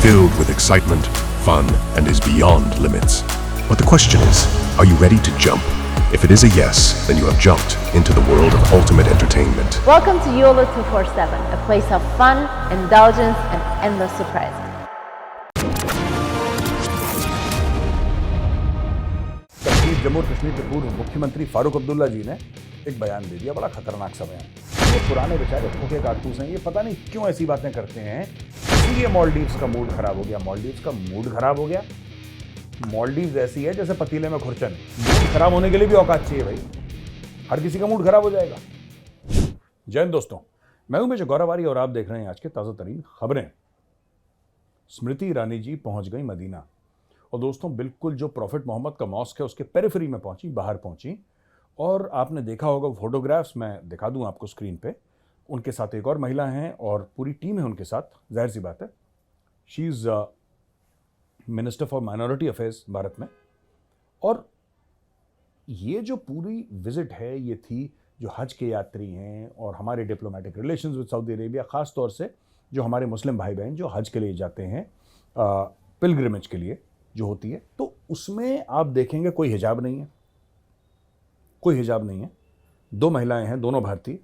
filled with excitement, fun, and is beyond limits. But the question is, are you ready to jump? If it is a yes, then you have jumped into the world of ultimate entertainment. Welcome to YOLO 247, a place of fun, indulgence, and endless surprises. Jammu और कश्मीर के पूर्व मुख्यमंत्री फारूक अब्दुल्ला जी ने एक बयान दे दिया, बड़ा खतरनाक सा बयान। ये पुराने बेचारे भूखे कारतूस हैं, ये पता नहीं क्यों ऐसी बातें करते हैं। इसलिए मालदीव्स का मूड खराब हो गया। मालदीव्स का मूड खराब हो गया। मालदीव्स ऐसी है जैसे पतीले में खुरचन, मूड खराब होने के लिए भी औकात चाहिए भाई। हर किसी का मूड खराब हो जाएगा। जय हिंद दोस्तों, मैं हूं मेजर गौरवारी और आप देख रहे हैं आज के ताजा तरीन खबरें। स्मृति ईरानी जी पहुंच गई मदीना। और दोस्तों, बिल्कुल जो प्रॉफिट मोहम्मद का मॉस्क है उसके पेरिफेरी में पहुंची, बाहर पहुंची। और आपने देखा होगा फोटोग्राफ्स, मैं दिखा दूं आपको स्क्रीन पे। उनके साथ एक और महिला हैं और पूरी टीम है उनके साथ। जाहिर सी बात है, she is minister for minority affairs Bharat में। और ये जो पूरी विजिट है, ये थी जो हज के यात्री हैं और हमारे diplomatic relations with Saudi Arabia, खास तौर से जो हमारे मुस्लिम भाई बहन जो हज के लिए जाते हैं, पिलग्रिमेज के लिए जो होती है, तो उसमें आप देखेंगे कोई हिजाब नहीं है, कोई हिजाब नहीं है। दो महिलाएं हैं, दोनों भारतीय,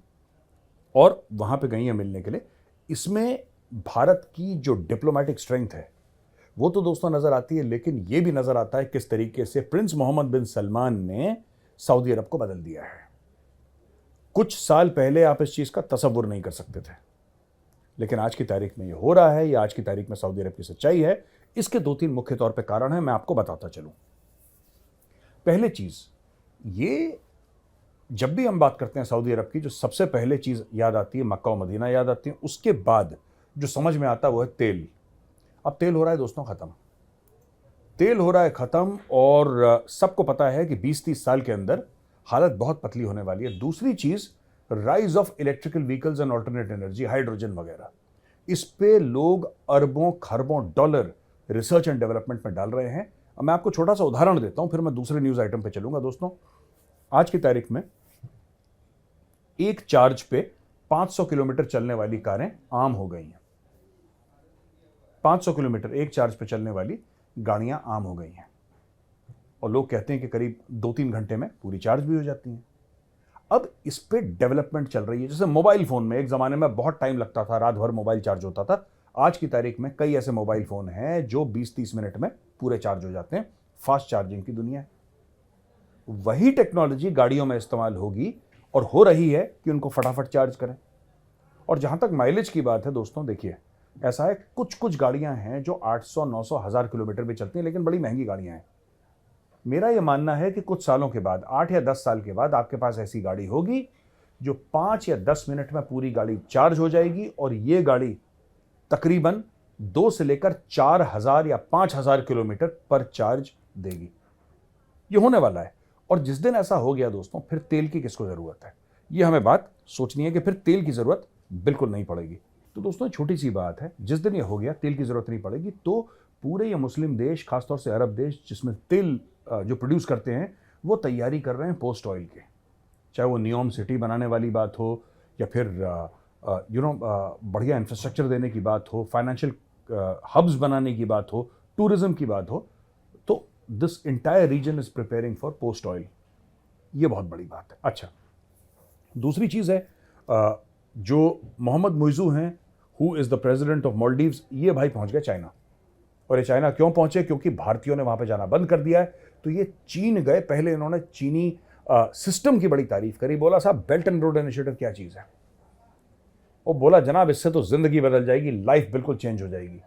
और वहां पे गई हैं मिलने के लिए। इसमें भारत की जो डिप्लोमेटिक स्ट्रेंथ है वो तो दोस्तों नजर आती है, लेकिन ये भी नजर आता है किस तरीके से प्रिंस मोहम्मद बिन सलमान ने सऊदी अरब को बदल दिया है। कुछ साल पहले आप इस चीज का तसव्वुर नहीं कर सकते थे, लेकिन आज की तारीख में ये हो रहा है। ये आज की तारीख में सऊदी अरब की सच्चाई है। इसके दो तीन मुख्य तौर पे कारण है, मैं आपको बताता चलूं। पहले चीज ये, जब भी हम बात करते हैं सऊदी अरब की, जो सबसे पहले चीज याद आती है मक्का और मदीना याद आती है। उसके बाद जो समझ में आता है वो है तेल। अब तेल हो रहा है दोस्तों खत्म, तेल हो रहा है खत्म, और सबको पता है कि 20-30 साल के अंदर हालत बहुत पतली होने वाली है। दूसरी चीज, rise of electrical vehicles and alternate energy, hydrogen वगैरह, इस पे लोग अरबों खरबों डॉलर रिसर्च एंड डेवलपमेंट में डाल रहे हैं। अब मैं आपको छोटा सा उदाहरण देता हूं, फिर मैं दूसरे न्यूज आइटम पे चलूंगा। दोस्तों, आज की तारीख में एक चार्ज पे 500 किलोमीटर चलने वाली कारें आम हो गई हैं। 500 किलोमीटर एक चार्ज पे चलने वाली गाड़ियां आम हो गई हैं, और लोग कहते हैं कि करीब 2-3 घंटे में पूरी चार्ज भी हो जाती हैं। अब इस पे डेवलपमेंट चल रही है। जैसे मोबाइल फोन में एक जमाने में बहुत टाइम लगता था, रात भर मोबाइल चार्ज होता था। आज की तारीख में कई ऐसे मोबाइल फोन हैं जो 20-30 मिनट में पूरे चार्ज हो जाते हैं। फास्ट चार्जिंग की दुनिया है। वही टेक्नोलॉजी गाड़ियों में इस्तेमाल होगी, और हो रही है कि उनको फटाफट चार्ज करें। और जहां तक माइलेज की बात है दोस्तों, देखिए ऐसा है, कुछ कुछ गाड़ियां हैं जो 800, 900, 1000 किलोमीटर भी चलती हैं, लेकिन बड़ी महंगी गाड़ियां हैं। मेरा यह मानना है कि कुछ सालों के बाद, 8 या 10 साल के बाद, आपके पास ऐसी गाड़ी होगी जो 5 या 10 मिनट में पूरी गाड़ी चार्ज हो जाएगी, और ये गाड़ी तकरीबन 2 से लेकर 4000 या 5000 किलोमीटर पर चार्ज देगी। ये होने वाला है। और जिस दिन ऐसा हो गया दोस्तों, फिर तेल की किसको जरूरत है, ये हमें बात सोचनी है कि फिर तेल की जरूरत बिल्कुल नहीं पड़ेगी। तो दोस्तों, छोटी सी बात है, जिस दिन ये हो गया तेल की जरूरत नहीं पड़ेगी, तो पूरे ये मुस्लिम देश, खासतौर से अरब देश जिसमें तेल जो प्रोड्यूस करते हैं, वो तैयारी कर रहे हैं पोस्ट ऑयल के। चाहे वो नियोम सिटी बनाने वाली बात हो, या फिर बढ़िया इंफ्रास्ट्रक्चर देने की बात हो, फाइनेंशियल हब्स बनाने की बात हो, टूरिज्म की बात हो, तो this entire region is preparing for post oil. ये बहुत बड़ी बात है। अच्छा, दूसरी चीज है, जो मोहम्मद मुइज़ू हैं, who is the president of Maldives, ये भाई पहुंच गए चाइना। और ये चाइना क्यों पहुंचे? क्योंकि भारतीयों ने वहां पे जाना बंद कर दिया है। तो ये चीन गए। पहले इन्होंने चीनी सिस्टम की बड़ी तारीफ करी, बोला साहब बेल्ट एंड रोड इनिशिएटिव क्या चीज है। वो बोला जनाब इससे तो जिंदगी बदल जाएगी, लाइफ बिल्कुल चेंज हो जाएगी।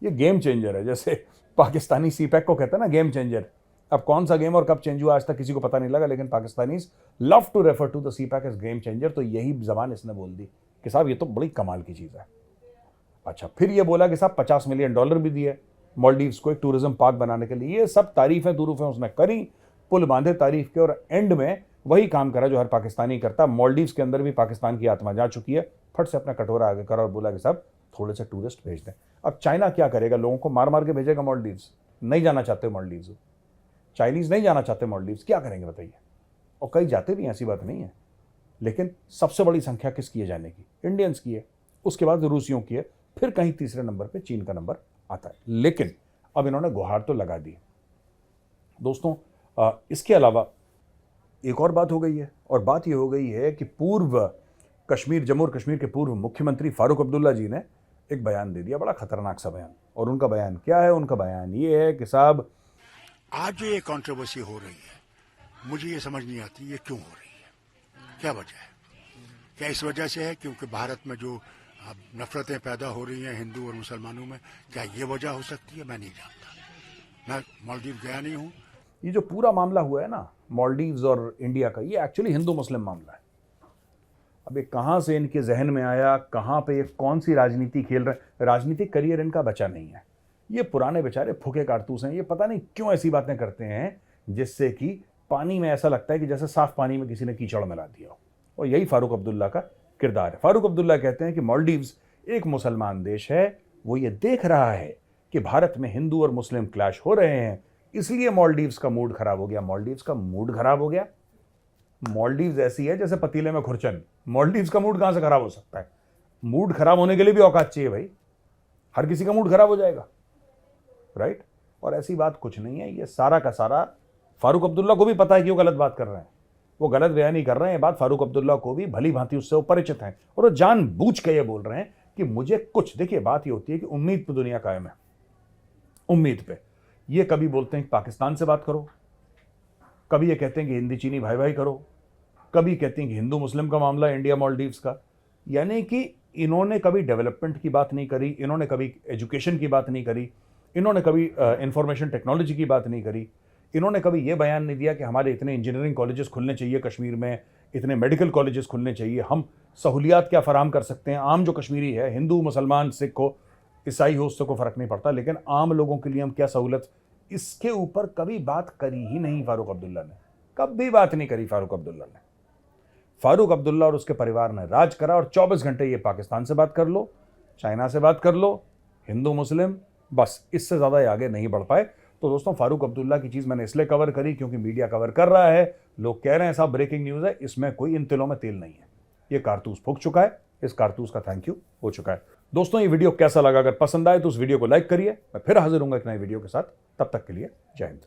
ये गेम चेंजर है। जैसे पाकिस्तानी सीपैक को कहते हैं ना गेम चेंजर। अब कौन सा गेम और कब चेंज हुआ आज तक किसी को पता नहीं लगा, लेकिन Pakistanis love to refer to the CPEC as game changer. तो यही जबान इसने बोल दी कि साहब ये तो बड़ी कमाल की चीज है। अच्छा, फिर ये बोला कि साहब $50 मिलियन भी दिए मालदीव्स को एक टूरिज्म पार्क बनाने के लिए। ये सब तारीफें तुरूफें उसने करी, पुल बांधे तारीफ के, और एंड में वही काम करा जो हर पाकिस्तानी करता। मालदीव्स के अंदर भी पाकिस्तान की आत्मा जा चुकी है। फट से अपना कटोरा आगे करा और बोला कि साहब थोड़े से टूरिस्ट भेज दें। अब चाइना क्या करेगा? लोगों को मार मार के भेजेगा मालदीव्स। नहीं जाना चाहते मालदीव्स, चाइनीज नहीं जाना चाहते मालदीव्स, क्या करेंगे बताइए? और कई जाते भी, ऐसी बात नहीं है, लेकिन सबसे बड़ी संख्या किसकी है जाने की? इंडियंस की है, उसके बाद रूसियों की है, फिर कहीं तीसरे नंबर पे चीन का नंबर आता है। लेकिन अब इन्होंने गुहार तो लगा दी। दोस्तों इसके अलावा एक और बात हो गई है, और बात यह हो गई है कि जम्मू और कश्मीर के पूर्व मुख्यमंत्री फारूक अब्दुल्ला जी ने एक बयान दे दिया, बड़ा खतरनाक सा बयान। और उनका बयान क्या है? उनका बयान ये है कि साहब, आज जो ये कंट्रोवर्सी हो रही है, मुझे ये समझ नहीं आती ये क्यों हो रही है, क्या वजह है? क्या इस वजह से है क्योंकि भारत में जो नफरतें पैदा हो रही हैं हिंदू और मुसलमानों में, क्या ये वजह हो सकती है? मैं नहीं जानता, मैं मालदीव गया नहीं हूँ। ये जो पूरा मामला हुआ है ना मालदीव्स और इंडिया का, ये एक्चुअली हिंदू मुस्लिम मामला है। अब ये कहाँ से इनके जहन में आया, कहाँ पे ये कौन सी राजनीति खेल रहे हैं? राजनीतिक करियर इनका बचा नहीं है। ये पुराने बेचारे फूके कारतूस हैं। ये पता नहीं क्यों ऐसी बातें करते हैं जिससे कि पानी में ऐसा लगता है कि जैसे साफ पानी में किसी ने कीचड़ मिला दिया हो। और यही फारूक अब्दुल्ला का किरदार है। फारूक अब्दुल्ला कहते हैं कि मालदीव्स एक मुसलमान देश है, वो ये देख रहा है कि भारत में हिंदू और मुस्लिम क्लैश हो रहे हैं, इसलिए मालदीव्स का मूड खराब हो गया। मालदीव्स का मूड खराब हो गया? मालदीव्स ऐसी है जैसे पतीले में खुरचन। मालदीव्स का मूड कहां से खराब हो सकता है? मूड खराब होने के लिए भी औकात चाहिए भाई। हर किसी का मूड खराब हो जाएगा, राइट? और ऐसी बात कुछ नहीं है। ये सारा का सारा फारूक अब्दुल्ला को भी पता है कि वो गलत बात कर रहे हैं, वो गलत बयान नहीं कर रहे हैं। ये बात फारूक अब्दुल्ला को भी भली भांति उससे वो परिचित हैं, और वो जानबूझ के ये बोल रहे हैं कि मुझे कुछ। देखिए बात ये होती है कि उम्मीद पे दुनिया कायम है, उम्मीद पे। ये कभी बोलते हैं कि पाकिस्तान से बात करो, कभी ये कहते हैं कि हिंदी चीनी भाई भाई करो, कभी कहते हैं कि हिंदू मुस्लिम का मामला है इंडिया मालदीव्स का। यानी कि इन्होंने कभी डेवलपमेंट की बात नहीं करी, इन्होंने कभी एजुकेशन की बात नहीं करी, इन्होंने कभी इंफॉर्मेशन टेक्नोलॉजी की बात नहीं करी, इन्होंने कभी ये बयान नहीं दिया कि हमारे इतने इंजीनियरिंग कॉलेजेस खुलने चाहिए कश्मीर में, इतने मेडिकल कॉलेजेस खुलने चाहिए, हम सहूलियात क्या फराम कर सकते हैं। आम जो कश्मीरी है, हिंदू मुसलमान सिख हो ईसाई हो, उससे कोई फर्क नहीं पड़ता, लेकिन आम लोगों के लिए हम क्या सहूलत, इसके ऊपर कभी बात करी ही नहीं फारूक अब्दुल्ला ने। कभी बात नहीं करी फारूक अब्दुल्ला ने। फारूक अब्दुल्ला और उसके परिवार ने राज करा, और 24 घंटे ये पाकिस्तान से बात कर लो, चाइना से बात कर लो, हिंदू मुस्लिम, बस इससे ज़्यादा ये आगे नहीं बढ़ पाए। तो दोस्तों फारूक अब्दुल्ला की चीज़ मैंने इसलिए कवर करी क्योंकि मीडिया कवर कर रहा है, लोग कह रहे हैं साहब ब्रेकिंग न्यूज़ है, इसमें कोई इन तिलों में तेल नहीं है। ये कारतूस फूक चुका है, इस कारतूस का थैंक यू हो चुका है। दोस्तों ये वीडियो कैसा लगा? अगर पसंद आए तो उस वीडियो को लाइक करिए। मैं फिर हाजिर हूंगा एक नए वीडियो के साथ, तब तक के लिए जय हिंद।